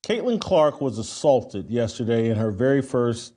Caitlin Clark was assaulted yesterday in her very first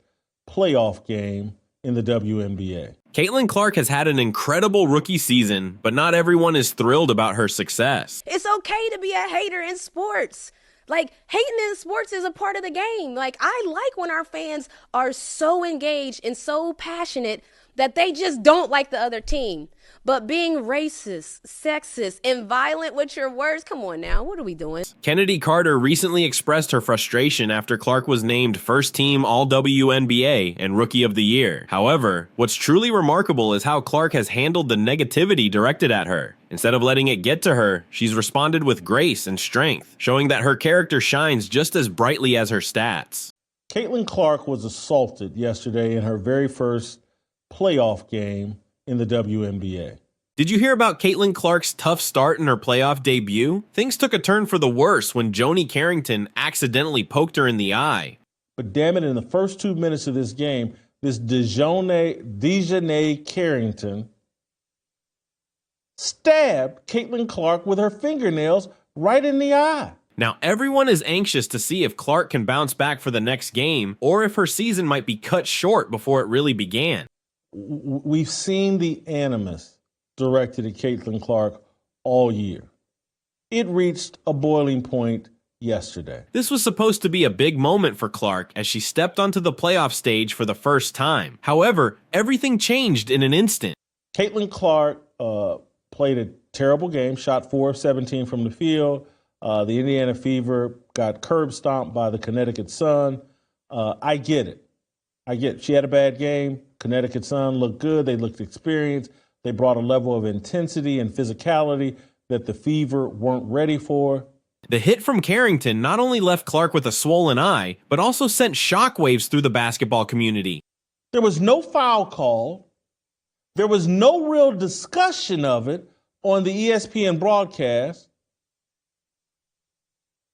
playoff game in the WNBA. Caitlin Clark has had an incredible rookie season, but not everyone is thrilled about her success. It's okay to be a hater in sports. Like, hating in sports is a part of the game. Like, I like when our fans are so engaged and so passionate that they just don't like the other team. But being racist, sexist, and violent with your words, come on now, what are we doing? Kennedy Carter recently expressed her frustration after Clark was named First Team All-WNBA and Rookie of the Year. However, what's truly remarkable is how Clark has handled the negativity directed at her. Instead of letting it get to her, she's responded with grace and strength, showing that her character shines just as brightly as her stats. Caitlin Clark was assaulted yesterday in her very first playoff game in the WNBA. Did you hear about Caitlin Clark's tough start in her playoff debut? Things took a turn for the worse when Dijonai Carrington accidentally poked her in the eye. But damn it, in the first 2 minutes of this game, this Dijonai Carrington stabbed Caitlin Clark with her fingernails right in the eye. Now, everyone is anxious to see if Clark can bounce back for the next game or if her season might be cut short before it really began. We've seen the animus directed at Caitlin Clark all year. It reached a boiling point yesterday. This was supposed to be a big moment for Clark as she stepped onto the playoff stage for the first time. However, everything changed in an instant. Caitlin Clark played a terrible game, shot 4 of 17 from the field. The Indiana Fever got curb stomped by the Connecticut Sun. I get it. She had a bad game. Connecticut Sun looked good. They looked experienced. They brought a level of intensity and physicality that the Fever weren't ready for. The hit from Carrington not only left Clark with a swollen eye, but also sent shockwaves through the basketball community. There was no foul call. There was no real discussion of it on the ESPN broadcast.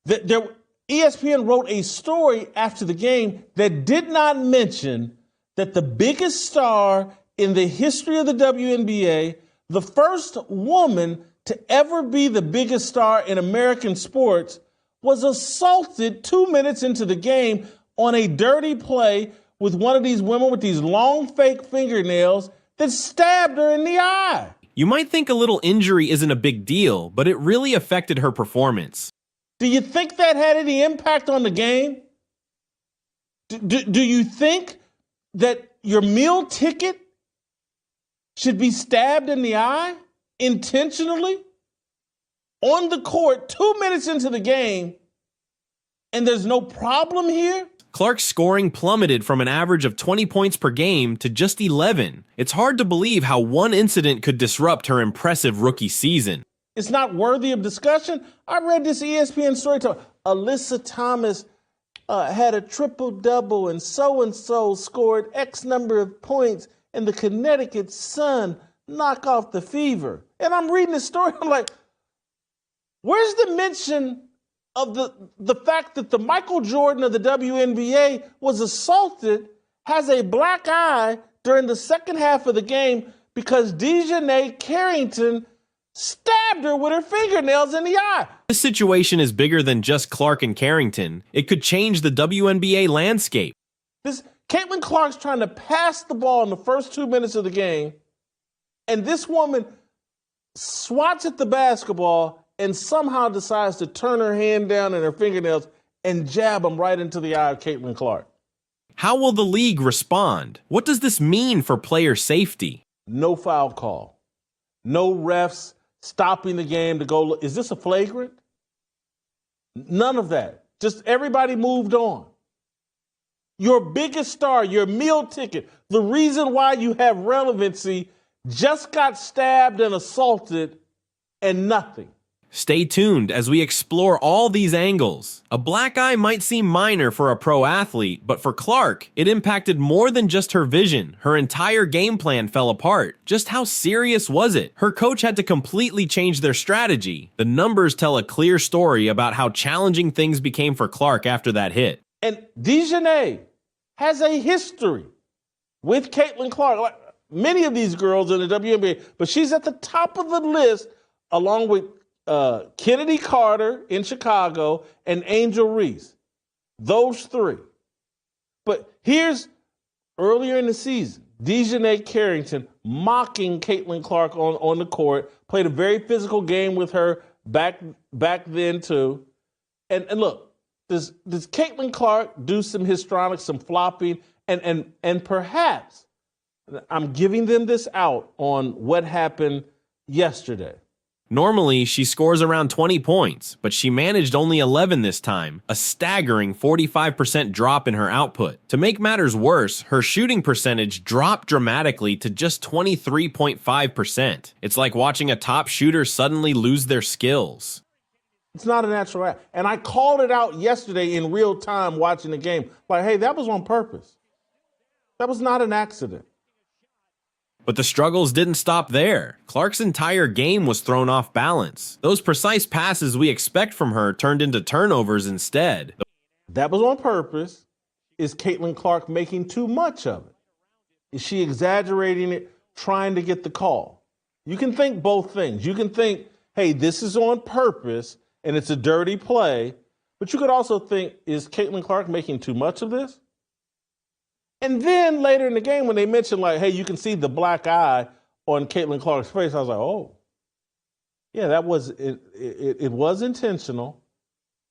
ESPN wrote a story after the game that did not mention that the biggest star in the history of the WNBA, the first woman to ever be the biggest star in American sports, was assaulted 2 minutes into the game on a dirty play with one of these women with these long fake fingernails that stabbed her in the eye. You might think a little injury isn't a big deal, but it really affected her performance. Do you think that had any impact on the game? Do you think that your meal ticket should be stabbed in the eye intentionally on the court 2 minutes into the game, and there's no problem here? Clark's scoring plummeted from an average of 20 points per game to just 11. It's hard to believe how one incident could disrupt her impressive rookie season. It's not worthy of discussion. I read this ESPN story. Alyssa Thomas had a triple-double and so-and-so scored X number of points and the Connecticut Sun knock off the Fever. And I'm reading the story. I'm like, where's the mention of the fact that the Michael Jordan of the WNBA was assaulted, has a black eye during the second half of the game because Dijonai Carrington stabbed her with her fingernails in the eye? This situation is bigger than just Clark and Carrington. It could change the WNBA landscape. Caitlin Clark's trying to pass the ball in the first 2 minutes of the game, and this woman swats at the basketball and somehow decides to turn her hand down and her fingernails and jab them right into the eye of Caitlin Clark. How will the league respond? What does this mean for player safety? No foul call. No refs stopping the game to go, is this a flagrant? None of that. Just everybody moved on. Your biggest star, your meal ticket, the reason why you have relevancy, just got stabbed and assaulted and nothing. Stay tuned as we explore all these angles. A black eye might seem minor for a pro athlete, but for Clark, it impacted more than just her vision. Her entire game plan fell apart. Just how serious was it? Her coach had to completely change their strategy. The numbers tell a clear story about how challenging things became for Clark after that hit. And Dijonai has a history with Caitlin Clark. Like many of these girls in the WNBA, but she's at the top of the list along with Kennedy Carter in Chicago and Angel Reese. Those three. But here's earlier in the season, Dijonai Carrington mocking Caitlin Clark on the court, played a very physical game with her back then too. And look, does Caitlin Clark do some histrionics, some flopping, and perhaps I'm giving them this out on what happened yesterday. Normally, she scores around 20 points, but she managed only 11 this time, a staggering 45% drop in her output. To make matters worse, her shooting percentage dropped dramatically to just 23.5%. It's like watching a top shooter suddenly lose their skills. It's not a natural act. And I called it out yesterday in real time watching the game. Like, hey, that was on purpose. That was not an accident. But the struggles didn't stop there. Clark's entire game was thrown off balance. Those precise passes we expect from her turned into turnovers instead. That was on purpose. Is Caitlin Clark making too much of it? Is she exaggerating it, trying to get the call? You can think both things. You can think, hey, this is on purpose and it's a dirty play. But you could also think, is Caitlin Clark making too much of this? And then later in the game, when they mentioned, like, hey, you can see the black eye on Caitlin Clark's face, I was like, oh, yeah, that was it. It was intentional,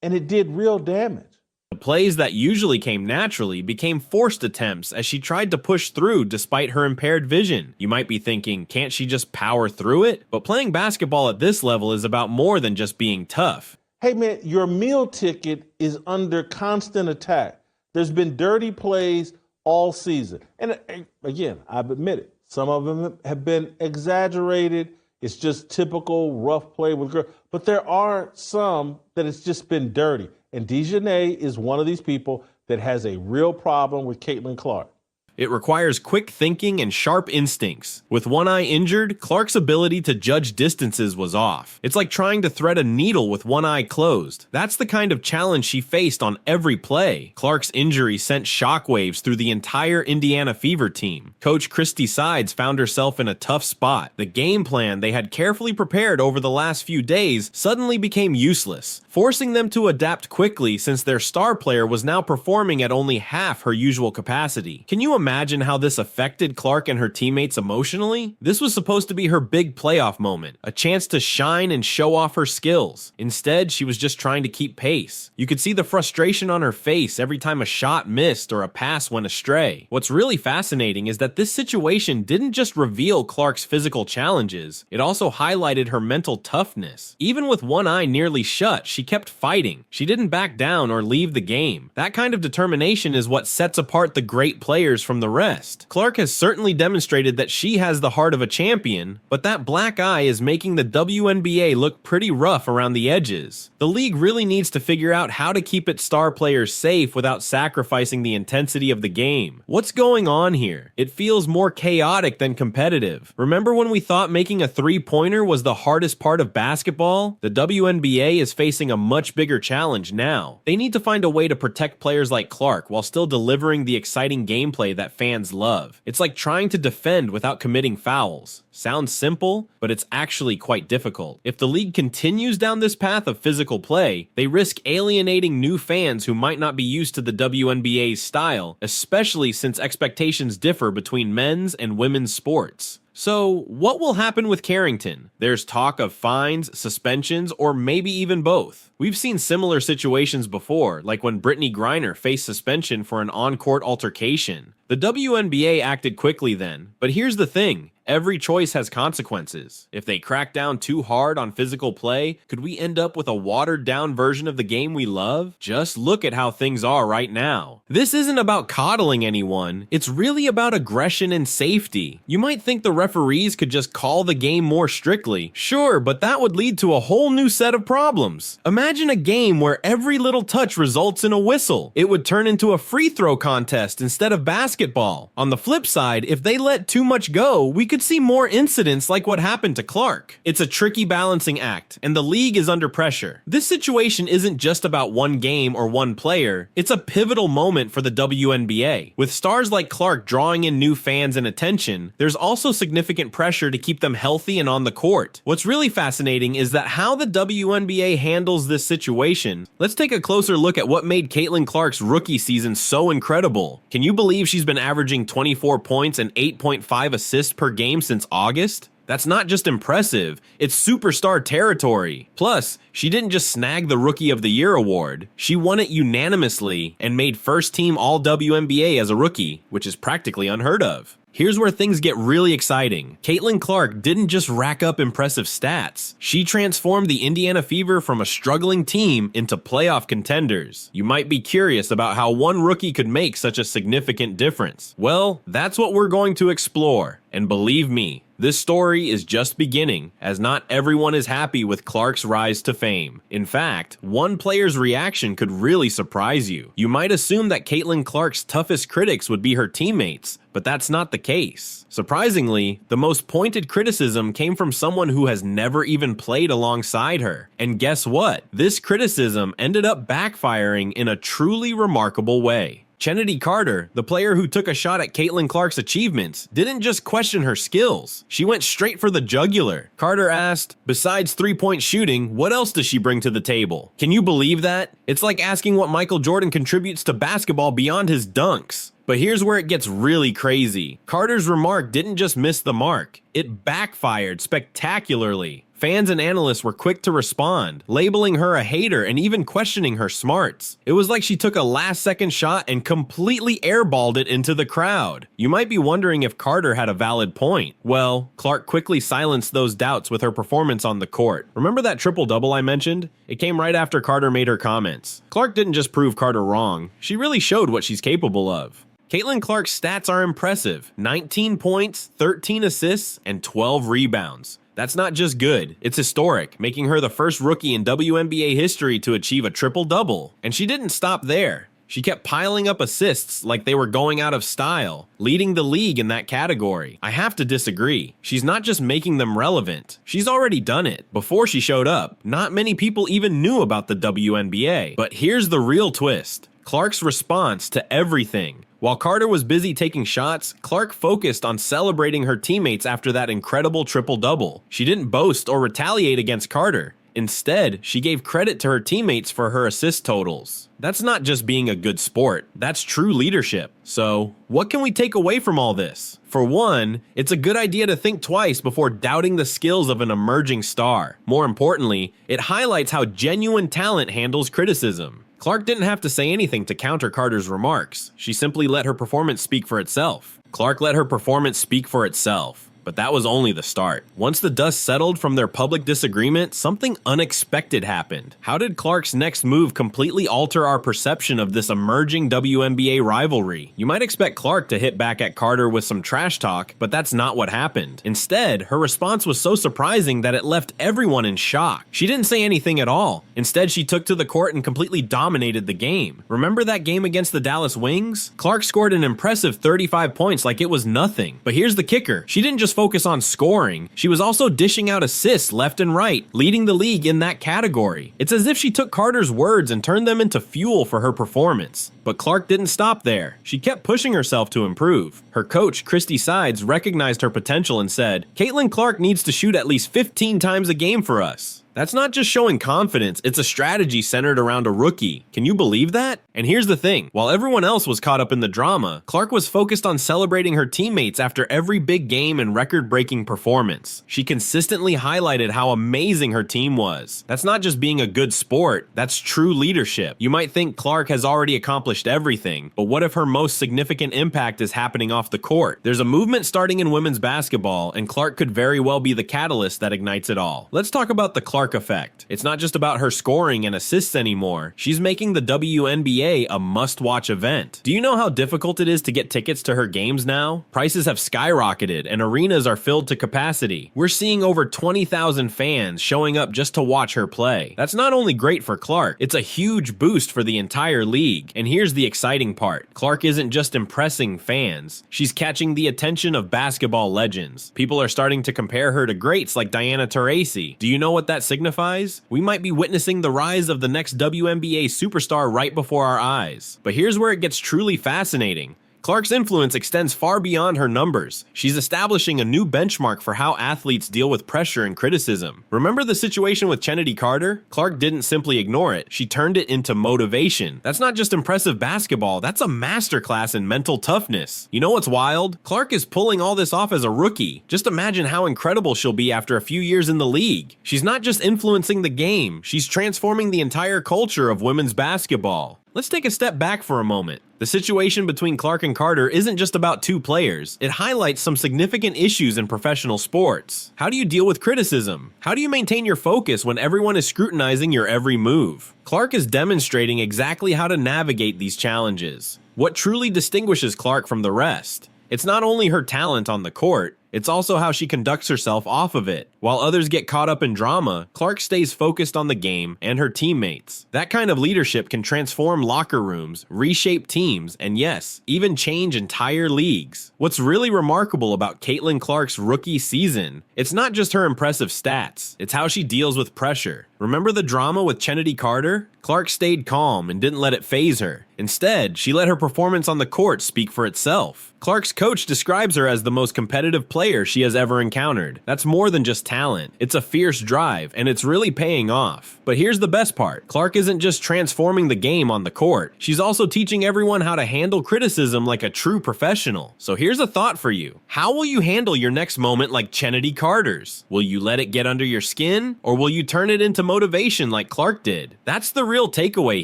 and it did real damage. The plays that usually came naturally became forced attempts as she tried to push through despite her impaired vision. You might be thinking, can't she just power through it? But playing basketball at this level is about more than just being tough. Hey, man, your meal ticket is under constant attack. There's been dirty plays all season. And again, I've admitted, some of them have been exaggerated. It's just typical rough play with girls. But there are some that it's just been dirty. And Dijonai is one of these people that has a real problem with Caitlin Clark. It requires quick thinking and sharp instincts. With one eye injured, Clark's ability to judge distances was off. It's like trying to thread a needle with one eye closed. That's the kind of challenge she faced on every play. Clark's injury sent shockwaves through the entire Indiana Fever team. Coach Christy Sides found herself in a tough spot. The game plan they had carefully prepared over the last few days suddenly became useless, forcing them to adapt quickly since their star player was now performing at only half her usual capacity. Can you imagine how this affected Clark and her teammates emotionally? This was supposed to be her big playoff moment, a chance to shine and show off her skills. Instead, she was just trying to keep pace. You could see the frustration on her face every time a shot missed or a pass went astray. What's really fascinating is that this situation didn't just reveal Clark's physical challenges, it also highlighted her mental toughness. Even with one eye nearly shut, she kept fighting. She didn't back down or leave the game. That kind of determination is what sets apart the great players from the rest. Clark has certainly demonstrated that she has the heart of a champion, but that black eye is making the WNBA look pretty rough around the edges. The league really needs to figure out how to keep its star players safe without sacrificing the intensity of the game. What's going on here? It feels more chaotic than competitive. Remember when we thought making a three-pointer was the hardest part of basketball? The WNBA is facing a much bigger challenge now. They need to find a way to protect players like Clark while still delivering the exciting gameplay that fans love. It's like trying to defend without committing fouls. Sounds simple, but it's actually quite difficult. If the league continues down this path of physical play, they risk alienating new fans who might not be used to the WNBA's style, especially since expectations differ between men's and women's sports. So, what will happen with Carrington? There's talk of fines, suspensions, or maybe even both. We've seen similar situations before, like when Brittany Griner faced suspension for an on-court altercation. The WNBA acted quickly then, but here's the thing. Every choice has consequences. If they crack down too hard on physical play, could we end up with a watered-down version of the game we love? Just look at how things are right now. This isn't about coddling anyone, it's really about aggression and safety. You might think the referees could just call the game more strictly. Sure, but that would lead to a whole new set of problems. Imagine a game where every little touch results in a whistle. It would turn into a free throw contest instead of basketball. On the flip side, if they let too much go, we could see more incidents like what happened to Clark. It's a tricky balancing act, and the league is under pressure. This situation isn't just about one game or one player, it's a pivotal moment for the WNBA. With stars like Clark drawing in new fans and attention, there's also significant pressure to keep them healthy and on the court. What's really fascinating is that how the WNBA handles this situation. Let's take a closer look at what made Caitlin Clark's rookie season so incredible. Can you believe she's been averaging 24 points and 8.5 assists per game since August? That's not just impressive, it's superstar territory. Plus, she didn't just snag the Rookie of the Year award, she won it unanimously and made first team All-WNBA as a rookie, which is practically unheard of. Here's where things get really exciting. Caitlin Clark didn't just rack up impressive stats. She transformed the Indiana Fever from a struggling team into playoff contenders. You might be curious about how one rookie could make such a significant difference. Well, that's what we're going to explore. And believe me, this story is just beginning, as not everyone is happy with Clark's rise to fame. In fact, one player's reaction could really surprise you. You might assume that Caitlin Clark's toughest critics would be her teammates, but that's not the case. Surprisingly, the most pointed criticism came from someone who has never even played alongside her. And guess what? This criticism ended up backfiring in a truly remarkable way. Chennedy Carter, the player who took a shot at Caitlin Clark's achievements, didn't just question her skills. She went straight for the jugular. Carter asked, besides three-point shooting, what else does she bring to the table? Can you believe that? It's like asking what Michael Jordan contributes to basketball beyond his dunks. But here's where it gets really crazy. Carter's remark didn't just miss the mark. It backfired spectacularly. Fans and analysts were quick to respond, labeling her a hater and even questioning her smarts. It was like she took a last-second shot and completely airballed it into the crowd. You might be wondering if Carter had a valid point. Well, Clark quickly silenced those doubts with her performance on the court. Remember that triple-double I mentioned? It came right after Carter made her comments. Clark didn't just prove Carter wrong, she really showed what she's capable of. Caitlin Clark's stats are impressive. 19 points, 13 assists, and 12 rebounds. That's not just good, it's historic, making her the first rookie in WNBA history to achieve a triple-double. And she didn't stop there. She kept piling up assists like they were going out of style, leading the league in that category. I have to disagree. She's not just making them relevant. She's already done it. Before she showed up, not many people even knew about the WNBA. But here's the real twist. Clark's response to everything. While Carter was busy taking shots, Clark focused on celebrating her teammates after that incredible triple-double. She didn't boast or retaliate against Carter. Instead, she gave credit to her teammates for her assist totals. That's not just being a good sport, that's true leadership. So, what can we take away from all this? For one, it's a good idea to think twice before doubting the skills of an emerging star. More importantly, it highlights how genuine talent handles criticism. Clark didn't have to say anything to counter Carter's remarks. She simply let her performance speak for itself. Clark let her performance speak for itself. But that was only the start. Once the dust settled from their public disagreement, something unexpected happened. How did Clark's next move completely alter our perception of this emerging WNBA rivalry? You might expect Clark to hit back at Carter with some trash talk, but that's not what happened. Instead, her response was so surprising that it left everyone in shock. She didn't say anything at all. Instead, she took to the court and completely dominated the game. Remember that game against the Dallas Wings? Clark scored an impressive 35 points like it was nothing. But here's the kicker. She didn't just focus on scoring, she was also dishing out assists left and right, leading the league in that category. It's as if she took Carter's words and turned them into fuel for her performance. But Clark didn't stop there. She kept pushing herself to improve. Her coach, Christy Sides, recognized her potential and said, "Caitlin Clark needs to shoot at least 15 times a game for us." That's not just showing confidence, it's a strategy centered around a rookie. Can you believe that? And here's the thing, while everyone else was caught up in the drama, Clark was focused on celebrating her teammates after every big game and record-breaking performance. She consistently highlighted how amazing her team was. That's not just being a good sport, that's true leadership. You might think Clark has already accomplished everything, but what if her most significant impact is happening off the court? There's a movement starting in women's basketball, and Clark could very well be the catalyst that ignites it all. Let's talk about the Clark Clark effect. It's not just about her scoring and assists anymore. She's making the WNBA a must-watch event. Do you know how difficult it is to get tickets to her games now? Prices have skyrocketed and arenas are filled to capacity. We're seeing over 20,000 fans showing up just to watch her play. That's not only great for Clark, it's a huge boost for the entire league. And here's the exciting part. Clark isn't just impressing fans. She's catching the attention of basketball legends. People are starting to compare her to greats like Diana Taurasi. Do you know what that signifies? We might be witnessing the rise of the next WNBA superstar right before our eyes. But here's where it gets truly fascinating. Clark's influence extends far beyond her numbers. She's establishing a new benchmark for how athletes deal with pressure and criticism. Remember the situation with Dijonai Carrington? Clark didn't simply ignore it, she turned it into motivation. That's not just impressive basketball, that's a masterclass in mental toughness. You know what's wild? Clark is pulling all this off as a rookie. Just imagine how incredible she'll be after a few years in the league. She's not just influencing the game, she's transforming the entire culture of women's basketball. Let's take a step back for a moment. The situation between Clark and Carter isn't just about two players. It highlights some significant issues in professional sports. How do you deal with criticism? How do you maintain your focus when everyone is scrutinizing your every move? Clark is demonstrating exactly how to navigate these challenges. What truly distinguishes Clark from the rest? It's not only her talent on the court, it's also how she conducts herself off of it. While others get caught up in drama, Clark stays focused on the game and her teammates. That kind of leadership can transform locker rooms, reshape teams, and yes, even change entire leagues. What's really remarkable about Caitlin Clark's rookie season, it's not just her impressive stats, it's how she deals with pressure. Remember the drama with Dijonai Carrington? Clark stayed calm and didn't let it faze her. Instead, she let her performance on the court speak for itself. Clark's coach describes her as the most competitive player she has ever encountered. That's more than just talent. It's a fierce drive, and it's really paying off. But here's the best part. Clark isn't just transforming the game on the court. She's also teaching everyone how to handle criticism like a true professional. So here's a thought for you. How will you handle your next moment like Dijonai Carter's? Will you let it get under your skin? Or will you turn it into motivation like Clark did? That's the real takeaway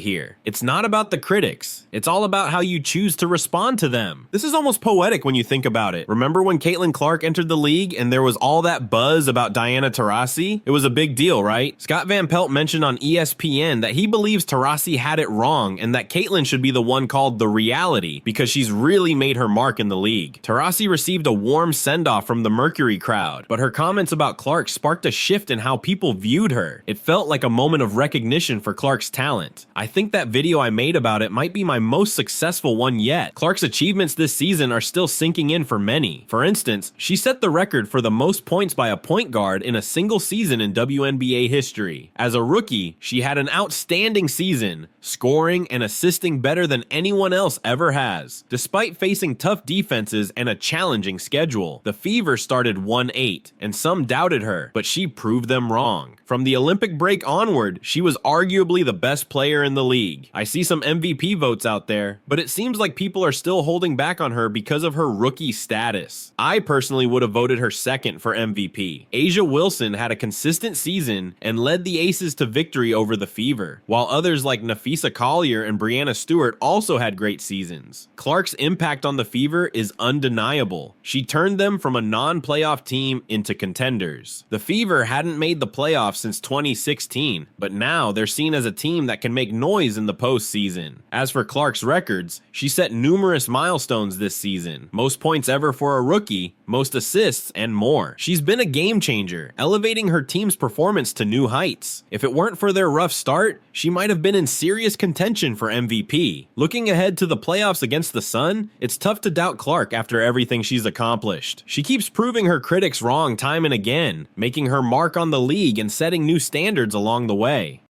here. It's not about the critics. It's all about how you choose to respond to them. This is almost poetic when you think about it. Remember when Caitlin Clark entered the league and there was all that buzz about Diana Taurasi? It was a big deal, right? Scott Van Pelt mentioned on ESPN that he believes Taurasi had it wrong and that Caitlin should be the one called the reality because she's really made her mark in the league. Taurasi received a warm send-off from the Mercury crowd, but her comments about Clark sparked a shift in how people viewed her. It felt like a moment of recognition for Clark's talent. I think that video I made about it might be my most successful one yet. Clark's achievements this season are still sinking in for many. For instance, she set the record for the most points by a point guard in a single season in WNBA history. As a rookie, she had an outstanding season, scoring and assisting better than anyone else ever has. Despite facing tough defenses and a challenging schedule, the Fever started 1-8, and some doubted her, but she proved them wrong. From the Olympic break onward, she was arguably the best player in the league. I see some MVP votes out there, but it seems like people are still holding back on her because of her rookie status. I personally would have voted her second for MVP. A'ja Wilson had a consistent season and led the Aces to victory over the Fever, while others like Napheesa Collier and Breanna Stewart also had great seasons. Clark's impact on the Fever is undeniable. She turned them from a non-playoff team into contenders. The Fever hadn't made the playoffs since 2016, but now they're seen as a team that can make noise in the postseason. As for Clark's records, she set numerous milestones this season. Most points ever for a rookie, most assists, and more. She's been a game changer, elevating her team's performance to new heights. If it weren't for their rough start, she might have been in serious contention for MVP. Looking ahead to the playoffs against the Sun, it's tough to doubt Clark after everything she's accomplished. She keeps proving her critics wrong time and again, making her mark on the league and setting new standards along the way.